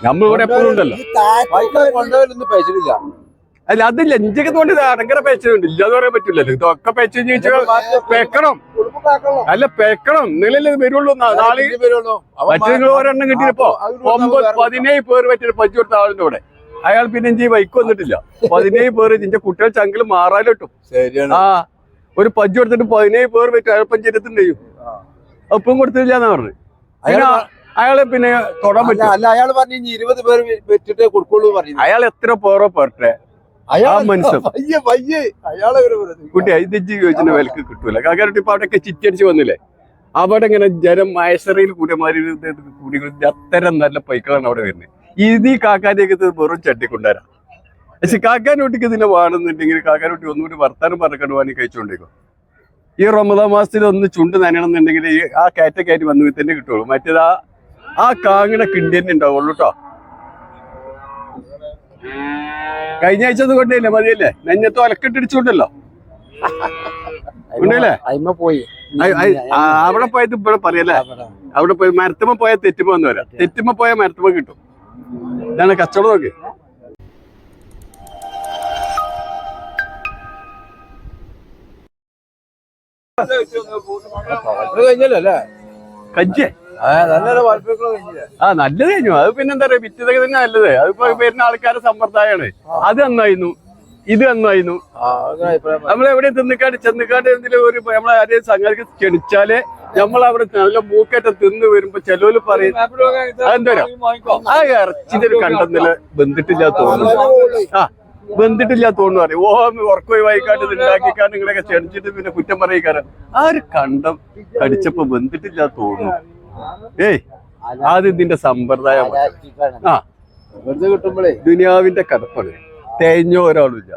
നമ്മളിവിടെ എപ്പോഴും ഉണ്ടല്ലോ. അല്ല അതില്ല, ഇഞ്ചൊക്കെ തോണ്ടി ഭയങ്കര പേച്ചുണ്ട്, ഇല്ലാന്ന് പറയാൻ പറ്റില്ലല്ലോ. ഇതൊക്കെ പേച്ച് ചോദിച്ചാൽ പെക്കണം. അല്ല പെക്കണം, നിലല്ലേ വരുള്ളൂ. നാളെ മറ്റു നിങ്ങൾ ഒരെണ്ണം കിട്ടിയപ്പോ 17 പേര് പറ്റിയ പച്ചു കൊടുത്ത ആളിന്റെ കൂടെ അയാൾ പിന്നെ ഇഞ്ചി ബൈക്ക് വന്നിട്ടില്ല. 17 പേര് ഇഞ്ചെ കുട്ടികൾ ചങ്കില് മാറാലിട്ടും. ആ ഒരു പജ്ജു കൊടുത്തിട്ട് 17 പേര് പറ്റും. അയാൾ പഞ്ചായത്തിന്റെ ചെയ്യും ഒപ്പം കൊടുത്തില്ല എന്നാ പറഞ്ഞു. അയാളെ പിന്നെ തൊടാൻ പറ്റും. അയാൾ പറഞ്ഞു 20 പേര് വെച്ചിട്ടേ കൊടുക്കുള്ളൂ പറഞ്ഞു. അയാൾ എത്ര പേരോ പെട്ടെ മനസ്സിൽ കുട്ടി ഇതിജി ചോദിച്ചാൽ വിലക്ക് കിട്ടൂല. കാക്കാരോട്ട് ഇപ്പൊ അവിടെയൊക്കെ ചിറ്റടിച്ച് വന്നില്ലേ, അവിടെ ഇങ്ങനെ ജനം മയസറയിൽ കൂടിയമാതിരി കൂടി അത്തരം നല്ല പൈക്കളാണ് അവിടെ വരുന്നത്. ഇത് ഈ കാക്കാനേക്ക് വെറും ചട്ടിക്കൊണ്ടുവരാം. പക്ഷെ കാക്കാനോട്ടിക്ക് ഇതിനെ വേണമെന്നുണ്ടെങ്കിൽ കാക്കാനോട്ടി ഒന്നുകൂടി വർത്താനം പറഞ്ഞിട്ട് വേണമെങ്കിൽ കഴിച്ചുകൊണ്ടേക്കും. ഈ റമദാൻ മാസത്തിൽ ഒന്ന് ചുണ്ട് നനയണം എന്നുണ്ടെങ്കിൽ ആ കയറ്റി വന്നു തന്നെ കിട്ടുള്ളൂ. മറ്റേത് ആ കാങ്ങിനെ കിണ്ടി തന്നെ ഉണ്ടാവുള്ളൂ കേട്ടോ. കഴിഞ്ഞ ആഴ്ച ഒന്നും കൊണ്ടല്ലേ മതിയല്ലേ, നെഞ്ഞത്ത് ഒലക്കിട്ടിടിച്ചുകൊണ്ടല്ലോ ഉണ്ടല്ലേ. അവിടെ പോയത് ഇവിടെ പറയല്ലേ, അവിടെ പോയി മരത്തുമ്പോ പോയാൽ തെറ്റുമ്പോ വന്നു വരാം, തെറ്റുമ്പോ പോയാൽ മരത്തുമ്പോ കിട്ടും. ഇതാണ് കച്ചവടം. നോക്കി കഴിഞ്ഞല്ലേ കജ്ജേ നല്ലത് കഴിഞ്ഞു. അത് പിന്നെന്താ പറയാ, വിറ്റതൊക്കെ തന്നെ നല്ലത്. അതിപ്പോ വരുന്ന ആൾക്കാരുടെ സമ്പ്രദായമാണ്. അത് എന്നായിരുന്നു, ഇത് എന്നായിരുന്നു. നമ്മളെവിടെ ചെന്നിക്കാണ്ട് എന്തെങ്കിലും ഒരു നമ്മളെ ആരെയും സംഗതിക്ക് ക്ഷണിച്ചാലേ നമ്മളവിടെ നല്ല മൂക്കേറ്റം തിന്ന് വരുമ്പോ ചെലോല് പറയും അതെന്താ ആ ഇറച്ചിന്റെ ഒരു കണ്ടെന്നില്ല ബന്ധിട്ടില്ല തോന്നുന്നു. ആ ബന്ധിട്ടില്ല തോന്നുന്നു പറയും. ഉറക്കമായി വായിക്കാണ്ട് ഇത് ഉണ്ടാക്കിക്കാണ്ട് നിങ്ങളൊക്കെ ക്ഷണിച്ചിട്ട് പിന്നെ കുറ്റം പറയിക്കാറ്. ആ ഒരു കണ്ടം കടിച്ചപ്പോ ബന്ധിട്ടില്ല തോന്നുന്നു. ഏയ് ആദ്യം ഇതിന്റെ സമ്പ്രദായം ആ ദുനിയാവിന്റെ കടപ്പാണ്. തേഞ്ഞ ഒരാളുമില്ല,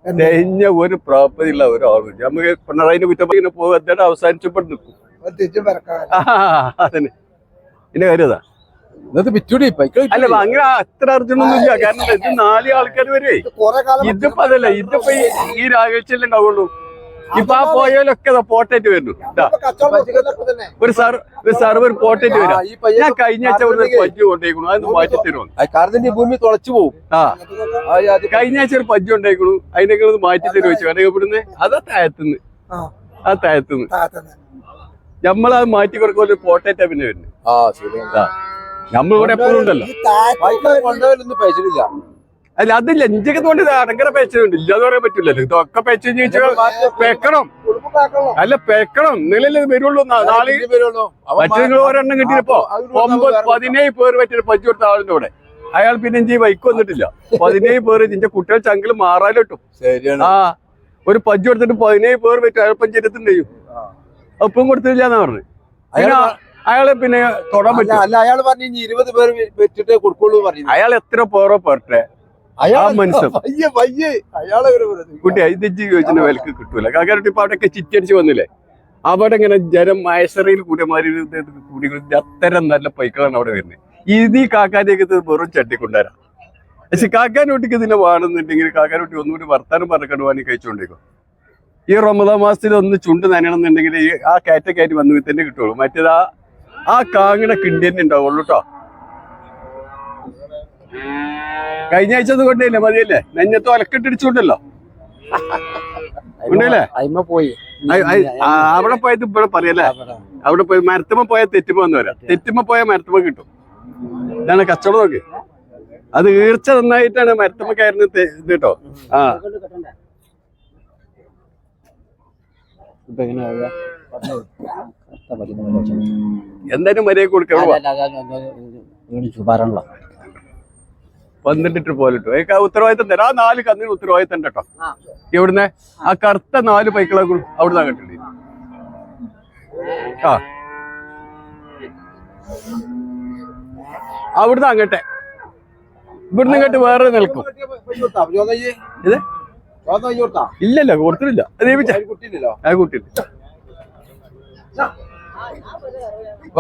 തേഞ്ഞ ഒരു പ്രോപ്പർട്ടി ഉള്ള ഒരാളുമില്ല. നമുക്ക് പിണറായിന്റെ കുറ്റം പോകും, അദ്ദേഹം അവസാനിച്ചപ്പോൾ നിൽക്കും. അതന്നെ ഇതിന്റെ കാര്യം അതാ. അല്ല അങ്ങനെ അത്ര അർജുനൊന്നും ഇല്ല. കാരണം ഇത് 4 ആൾക്കാർ വരുവേ. ഇതിപ്പോ അതല്ല, ഇതിപ്പോ ഈ രാഘവച്ചല്ലേ ഉണ്ടാവുള്ളൂ. ഇപ്പൊ ആ പോയാലൊക്കെ പോട്ടേറ്റ് വരുന്നു. ഒരു സർവർ പോട്ടേറ്റ് വരാം. ഞാൻ കഴിഞ്ഞ ആഴ്ച പജ്ജു കൊണ്ടേക്കണു, അതൊന്ന് മാറ്റി തരുമോ? ഭൂമി തുളച്ചു പോകും. ആ കഴിഞ്ഞ ആഴ്ച ഒരു പജ്ജു ഉണ്ടായിക്കണു, അതിനൊക്കെ ഒന്ന് മാറ്റി തരുമോ വെച്ചു. അല്ലെങ്കിൽ ഇവിടുന്ന് അതാ താഴത്തുനിന്ന് നമ്മളത് മാറ്റി കൊടുക്കുമ്പോൾ ഒരു പോട്ടേറ്റാ പിന്നെ വരുന്നു. നമ്മളിവിടെ എപ്പോഴും ഉണ്ടല്ലോ. അല്ല അതില്ല, ഇഞ്ചൊക്കെ തോണ്ടി ഭയങ്കര പേച്ചുണ്ട്, ഇല്ലാന്ന് പറയാൻ പറ്റില്ലല്ലോ. ഇതൊക്കെ പേച്ച് ചോദിച്ചാൽ പെക്കണം. അല്ല പെക്കണം, നിലല്ലേ വരുള്ളൂ. നാളെ മറ്റു നിങ്ങൾ ഒരെണ്ണം കിട്ടിയപ്പോ 17 പേര് പറ്റിയ പച്ചു കൊടുത്ത ആളിന്റെ കൂടെ അയാൾ പിന്നെ ഇഞ്ചി ബൈക്ക് വന്നിട്ടില്ല. 17 പേര് ഇഞ്ചെ കുട്ടികൾ ചങ്കില് മാറാലിട്ടും. ആ ഒരു പജ്ജു കൊടുത്തിട്ട് 17 പേര് പറ്റും. അയാൾ പഞ്ചായത്തിന്റെ ചെയ്യും ഒപ്പം കൊടുത്തില്ല എന്നാ പറഞ്ഞു. അയാളെ പിന്നെ തൊടാൻ പറ്റും. അയാൾ പറഞ്ഞു 20 പേര് വെച്ചിട്ടേ കൊടുക്കുള്ളൂ പറഞ്ഞു. അയാൾ എത്ര പേരോ പെട്ടെ മനസ്സിൽ കുട്ടി ഇതിജി ചോദിച്ചാൽ വിലക്ക് കിട്ടൂല. കാക്കാരോട്ട് ഇപ്പൊ അവിടെയൊക്കെ ചിറ്റടിച്ച് വന്നില്ലേ, അവിടെ ഇങ്ങനെ ജനം മയസറയിൽ കൂടിയമാതിരി കൂടി അത്തരം നല്ല പൈക്കളാണ് അവിടെ വരുന്നത്. ഇത് ഈ കാക്കാനേക്ക് വെറും ചട്ടിക്കൊണ്ടുവരാം. പക്ഷെ കാക്കാനോട്ടിക്ക് ഇതിനെ വേണമെന്നുണ്ടെങ്കിൽ കാക്കാനോട്ടി ഒന്നുകൂടി വർത്താനം പറഞ്ഞിട്ട് വേണമെങ്കിൽ കഴിച്ചുകൊണ്ടിരിക്കും. ഈ റമദാൻ മാസത്തിൽ ഒന്ന് ചുണ്ട് നനയണം എന്നുണ്ടെങ്കിൽ ആ കയറ്റി വന്നു തന്നെ കിട്ടുള്ളൂ. മറ്റേത് ആ കാങ്ങിനെ കിണ്ടി തന്നെ ഉണ്ടാവുള്ളൂ കേട്ടോ. കഴിഞ്ഞ ആഴ്ച ഒന്നും കൊണ്ടല്ലേ മതിയല്ലേ, നെഞ്ഞത്ത് ഒലക്കിട്ടിടിച്ചുകൊണ്ടല്ലോ ഉണ്ടല്ലേ. അവിടെ പോയത് ഇവിടെ പറയല്ലേ, അവിടെ പോയി മരത്തുമ്പോ പോയാൽ തെറ്റുമ്പോ വന്നു വരാം, തെറ്റുമ്പോ പോയാൽ മരത്തുമ്പോ കിട്ടും. ഇതാണ് കച്ചവടം. നോക്കി അത് ഈർച്ച നന്നായിട്ടാണ് മരത്തുമ്പോ കയറുന്നത് ഇത് കേട്ടോ. ആ എന്തായാലും മര്യാദ കൊടുക്കണം. 12 പോലിട്ടു ഉത്തരവാദിത്തം തരാം. ആ 4 കന്നിന് ഉത്തരവാദിത്തം കേട്ടോ. ഇവിടുന്ന് ആ കറുത്ത 4 പൈക്കളെ അവിടുന്ന് കിട്ടണ്ടേ. ആ അവിടുന്ന് അങ്ങട്ടെ, ഇവിടുന്ന് ഇങ്ങോട്ട് വേറെ നിൽക്കും. ഇത് ഇല്ലല്ലോ, കൊടുത്തിട്ടില്ല. ആ കുട്ടിയില്ല,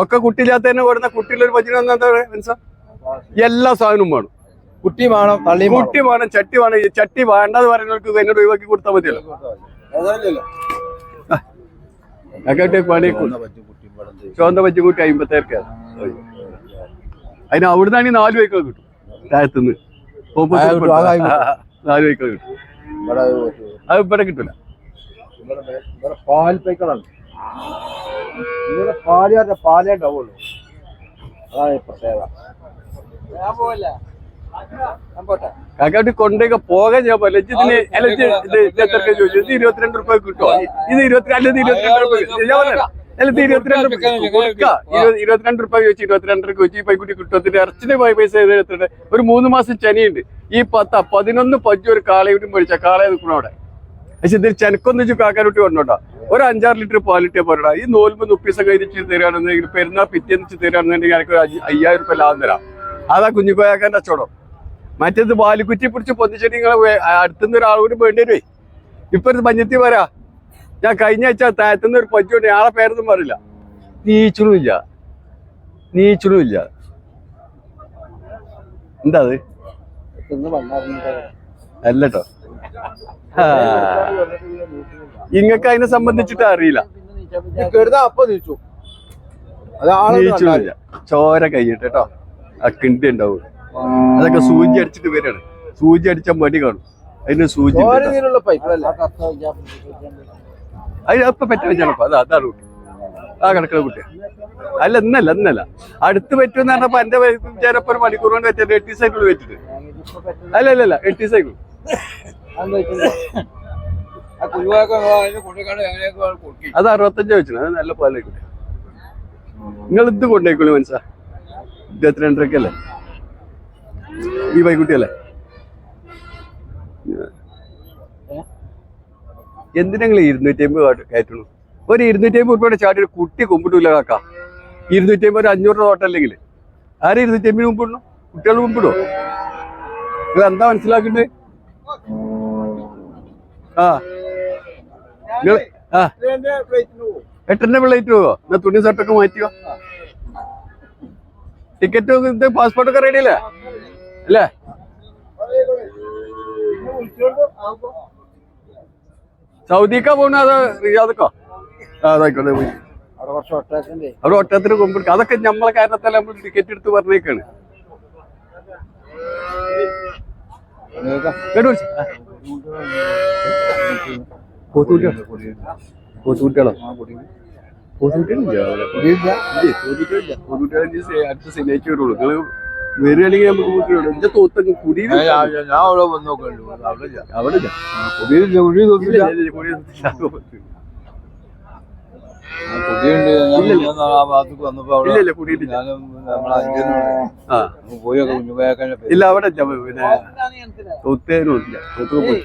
ഒക്കെ കുട്ടിയില്ലാത്ത തന്നെ കൊടുന്ന കുട്ടിയിലൊരു പച്ചിന് എന്താ മനസ്സാ. എല്ലാ സാധനവും വേണം. കുട്ടി വേണം, കുട്ടി വേണം, ചട്ടി വേണം. ചട്ടി വേണ്ടെന്ന് പറയുന്നവർക്ക് എന്നോട് ഒഴിവാക്കി കൊടുത്താൽ മതിയല്ലോ. പണി ചുവന്ന പച്ചക്കുട്ടി 57,000. അതിന് അവിടുന്നാണ് 4 വൈക്കൾ കിട്ടും. താഴത്തുനിന്ന് 4 വൈക്കൾ കിട്ടും. അത് ഇവിടെ കിട്ടൂല. പാൽ പൈക്കളാണ് ഇവിടെ പാലേ ഉണ്ടാവുള്ളൂ. അതാണ് പ്രത്യേകത. കാക്കാട്ടി കൊണ്ടേക്ക് പോകാൻ ഞാൻ പോലെ ഇതിന് എത്ര ചോദിച്ചു. ഇത് 22 രൂപ കിട്ടുമോ? ഇത് 22 രൂപ ഞാൻ പറഞ്ഞ 22 രൂപ ചോദിച്ചു. 22 ചോദിച്ചു. ഈ പൈക്കുട്ടി കിട്ടും. ഇറച്ചിന് പൈസ എത്രയുണ്ട്? ഒരു 3 മാസം ചനിയുണ്ട്. ഈ 11 പജ്ജു ഒരു കാളയൂട്ടി മേടിച്ച കാളയെ നിൽക്കണം അവിടെ. പക്ഷെ ഇതിൽ ചെനക്കൊന്നു വെച്ചു കാക്കാനൂട്ടി കൊണ്ടോട്ടാ. ഒരു 5-6 ലിറ്റർ പാലിട്ടേ പോരടാ. ഈ നോൽമ്പ് 30 ദിവസം കഴിഞ്ഞിട്ട് തരികയാണെന്നുണ്ടെങ്കിൽ പെരുന്നാൾ പിറ്റേന്ന് തരികയാണെന്നുണ്ടെങ്കിൽ എനിക്ക് 5000 രൂപ ലാഭം തരാം. അതാ കുഞ്ഞിക്കോയാക്കാൻ്റെ അച്ചോടം. മറ്റേത് ബാലുക്കുറ്റി പിടിച്ച് പൊന്നിച്ചിട്ട് നിങ്ങളെ അടുത്തുനിന്ന് ഒരാൾ കൂടി വേണ്ടി വരുവേ. ഇപ്പൊ ഒരു മഞ്ഞത്തി വരാ. ഞാൻ കഴിഞ്ഞ ആഴ്ച താഴത്തുനിന്ന് ഒരു പജ്ജുണ്ട്. ആളെ പേരൊന്നും പറയില്ല. നീച്ചണുമില്ല. എന്താ അത് അല്ലട്ടോ. ഇങ്ങക്ക് അതിനെ സംബന്ധിച്ചിട്ട് അറിയില്ല. നീച്ചണില്ല. ചോര കഴിഞ്ഞിട്ട് കേട്ടോ. ആ കിണ്ടി ഉണ്ടാവും. അതൊക്കെ സൂചി അടിച്ചിട്ട് വരികയാണ്. സൂചി അടിച്ചാൽ മടി കാണും. അതിന് സൂചി അതിനപ്പൊ പറ്റ വെച്ചാണപ്പോ. അതാണ് കുട്ടി. ആ കിടക്കുന്ന കുട്ടിയാ. അല്ല ഇന്നല്ല അടുത്ത് പറ്റുമെന്ന് പറഞ്ഞപ്പോ എന്റെ വിചാരപ്പോ ഒരു മണിക്കൂർ കൊണ്ട് വെച്ചിട്ട് 8 സൈക്കിൾ വെച്ചിട്ട്. അല്ല 8 സൈക്കിൾ. അത് 65 വെച്ചു. അത് നല്ല പാലായിക്കോട്ടെ. നിങ്ങൾ ഇത് കൊണ്ടേക്കുള്ളൂ മനസ്സാ. 22 ഈ വൈകുട്ടിയല്ലേ? എന്തിനാ 250 കയറ്റണു? ഒരു 250 രൂപയുടെ ചാടി ഒരു കുട്ടി കുമ്പിടൂല കാക്ക. 250 ഒരു 500 രൂപ തോട്ടല്ലെങ്കിൽ ആരും 250 മുമ്പിടണം? കുട്ടികൾ മുമ്പിടുവോ? നിങ്ങൾ എന്താ മനസ്സിലാക്കണ്ടേ? നിങ്ങൾ 8ന്റെ ഫ്ലൈറ്റ് പോവോ? എന്നാ തുണി ഷർട്ടൊക്കെ മാറ്റിയോ? ടിക്കറ്റ് പാസ്പോർട്ടൊക്കെ റെഡി അല്ലേ? അല്ലേ? സൗദിക്കാ പോണ അതോ റിയാദക്കോ? അതായിക്കോട്ടെ. പോയി അവിടെ ഒട്ടത്തിന് കൊമ്പെടുക്കുക. അതൊക്കെ നമ്മളെ കാരണത്തല്ല നമ്മൾ ടിക്കറ്റ് എടുത്ത് പറഞ്ഞേക്കാണ്. പോത്തുകുട്ടികളോ? അടുത്ത ശനിയാഴ്ച വരുള്ളൂ. നിങ്ങൾ വരികയാണെങ്കിൽ നമുക്ക് കൂട്ടിയുള്ളൂ. എന്റെ തോത്ത കുടി ഇല്ല അവിടെ പിന്നെ തൊത്തേനുമില്ല.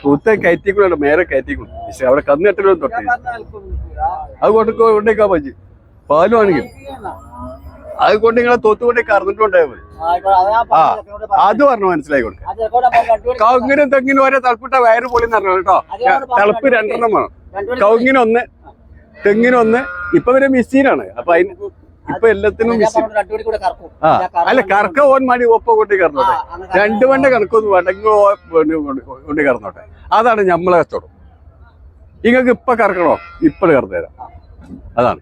തൊത്ത കയറ്റിക്കൂടെ മേലെ കയറ്റിക്കൂടും. പക്ഷെ അവിടെ കന്നുകെട്ടലും തൊട്ടേ അത് കൊണ്ടേക്കാൻ പറ്റി. പാലും ആണെങ്കിൽ അത് കൊണ്ട് നിങ്ങളെ തൊത്തുകൊണ്ടേ കറന്നിട്ടുണ്ടായാൽ മതി. അത് പറഞ്ഞു മനസ്സിലായി കൊടുക്കുക. കൗങ്ങിനും തെങ്ങിനും ഒരേ തളപ്പിട്ട വയറ് പൊളിന്ന് പറഞ്ഞു കേട്ടോ. തളപ്പ് 2 വേണം. കൗങ്ങിനൊന്ന്, തെങ്ങിനൊന്ന്. ഇപ്പൊ വരെ മെഷീനാണ്. അപ്പൊ അതിന് ഇപ്പൊ എല്ലാത്തിനും മെഷീൻ. അല്ല കറക്ക ഓൻ മണി ഒപ്പ കൊണ്ടി കറന്നോട്ടെ. 2 വണ്ട കണക്കൊന്നും വേണ്ട. കൊണ്ടി കറന്നോട്ടെ. അതാണ് നമ്മളെ കച്ചവടം. നിങ്ങൾക്ക് ഇപ്പൊ കറക്കണോ? ഇപ്പോഴും കറന്നു തരാം. അതാണ്.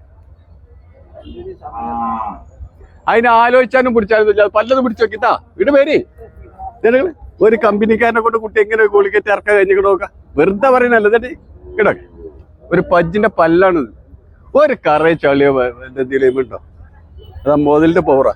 അതിനെ ആലോചിച്ചാലും പിടിച്ചാലും പലതും പിടിച്ചു നോക്കിത്താ ഇവിടെ പേര് ജനങ്ങൾ. ഒരു കമ്പനിക്കാരനെ കൊണ്ട് കുട്ടി എങ്ങനെ കോളിക്കറ്റ് ഇറക്കാൻ കഴിഞ്ഞിട്ട് നോക്കാം. വെറുതെ പറയുന്നല്ല തന്നെ കിടക്ക്. ഒരു പജ്ജിന്റെ പല്ലാണിത്. ഒരു കറ ചളിയോ എന്തെങ്കിലും ഉണ്ടോ? അതാ മോതലിന്റെ പവറാ.